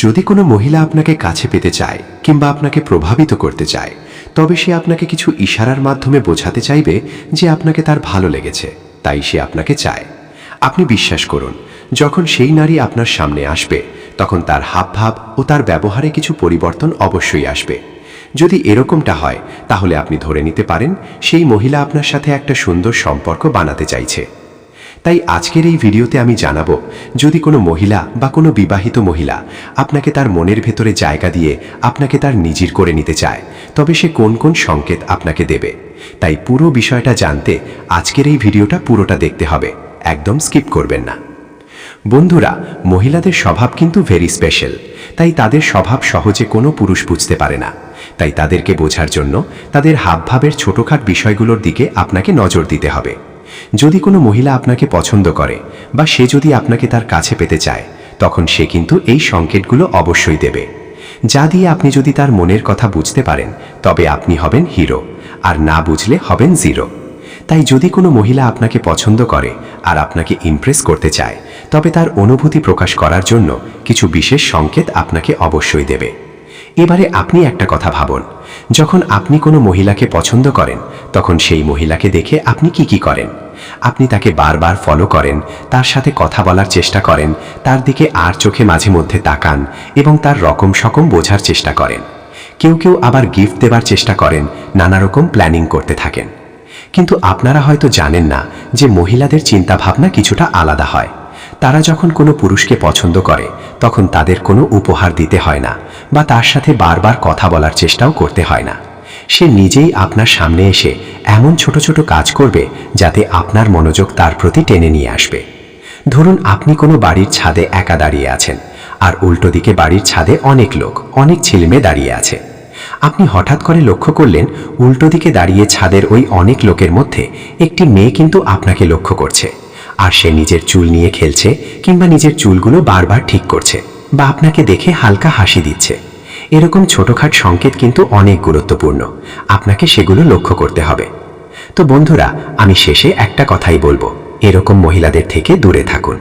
যদি কোনো মহিলা আপনাকে কাছে পেতে চায় কিংবা আপনাকে প্রভাবিত করতে চায়, তবে সে আপনাকে কিছু ইশারার মাধ্যমে বোঝাতে চাইবে যে আপনাকে তার ভালো লেগেছে, তাই সে আপনাকে চায়। আপনি বিশ্বাস করুন, যখন সেই নারী আপনার সামনে আসবে তখন তার হাবভাব ও তার ব্যবহারে কিছু পরিবর্তন অবশ্যই আসবে। যদি এরকমটা হয় তাহলে আপনি ধরে নিতে পারেন সেই মহিলা আপনার সাথে একটা সুন্দর সম্পর্ক বানাতে চাইছে। তাই আজকের এই ভিডিওতে আমি জানাবো, যদি কোনো মহিলা বা কোনো বিবাহিত মহিলা আপনাকে তার মনের ভেতরে জায়গা দিয়ে আপনাকে তার নিজের করে নিতে চায়, তবে সে কোন কোন সংকেত আপনাকে দেবে। তাই পুরো বিষয়টা জানতে আজকের এই ভিডিওটা পুরোটা দেখতে হবে, একদম স্কিপ করবেন না। বন্ধুরা, মহিলাদের স্বভাব কিন্তু ভেরি স্পেশাল, তাই তাদের স্বভাব সহজে কোনো পুরুষ বুঝতে পারে না। তাই তাদেরকে বোঝার জন্য তাদের হাবভাবের ছোটখাট বিষয়গুলোর দিকে আপনাকে নজর দিতে হবে। যদি কোনো মহিলা আপনাকে পছন্দ করে বা সে যদি আপনাকে তার কাছে পেতে চায়, তখন সে কিন্তু এই সংকেতগুলো অবশ্যই দেবে, যা দিয়ে আপনি যদি তার মনের কথা বুঝতে পারেন তবে আপনি হবেন হিরো, আর না বুঝলে হবেন জিরো। তাই যদি কোনো মহিলা আপনাকে পছন্দ করে আর আপনাকে ইমপ্রেস করতে চায়, তবে তার অনুভূতি প্রকাশ করার জন্য কিছু বিশেষ সংকেত আপনাকে অবশ্যই দেবে। এবারে আপনি একটা কথা ভাবুন, যখন আপনি কোনো মহিলাকে পছন্দ করেন তখন সেই মহিলাকে দেখে আপনি কি করেন? আপনি তাকে বারবার ফলো করেন, তার সাথে কথা বলার চেষ্টা করেন, তার দিকে আর চোখে মাঝে মধ্যে তাকান এবং তার রকম সকম বোঝার চেষ্টা করেন। কেউ কেউ আবার গিফট দেবার চেষ্টা করেন, নানা রকম প্ল্যানিং করতে থাকেন। কিন্তু আপনারা হয়তো জানেন না যে মহিলাদের চিন্তাভাবনা কিছুটা আলাদা হয়। তারা যখন কোনো পুরুষকে পছন্দ করে তখন তাদের কোনো উপহার দিতে হয় না বা তার সাথে বারবার কথা বলার চেষ্টাও করতে হয় না। সে নিজেই আপনার সামনে এসে এমন ছোট ছোট কাজ করবে যাতে আপনার মনোযোগ তার প্রতি টেনে নিয়ে আসবে। ধরুন আপনি কোনো বাড়ির ছাদে একা দাঁড়িয়ে আছেন, আর উল্টো দিকে বাড়ির ছাদে অনেক লোক, অনেক ছেলেমেয়ে দাঁড়িয়ে আছে। আপনি হঠাৎ করে লক্ষ্য করলেন উল্টো দিকে দাঁড়িয়ে ছাদের ওই অনেক লোকের মধ্যে একটি মেয়ে কিন্তু আপনাকে লক্ষ্য করছে, আর সে নিজের চুল নিয়ে খেলছে কিংবা নিজের চুলগুলো বারবার ঠিক করছে বা আপনাকে দেখে হালকা হাসি দিচ্ছে। এরকম ছোটখাট সংকেত কিন্তু অনেক গুরুত্বপূর্ণ, আপনাকে সেগুলো লক্ষ্য করতে হবে। তো বন্ধুরা, আমি শেষে একটা কথাই বলবো, এরকম মহিলাদের থেকে দূরে থাকুন।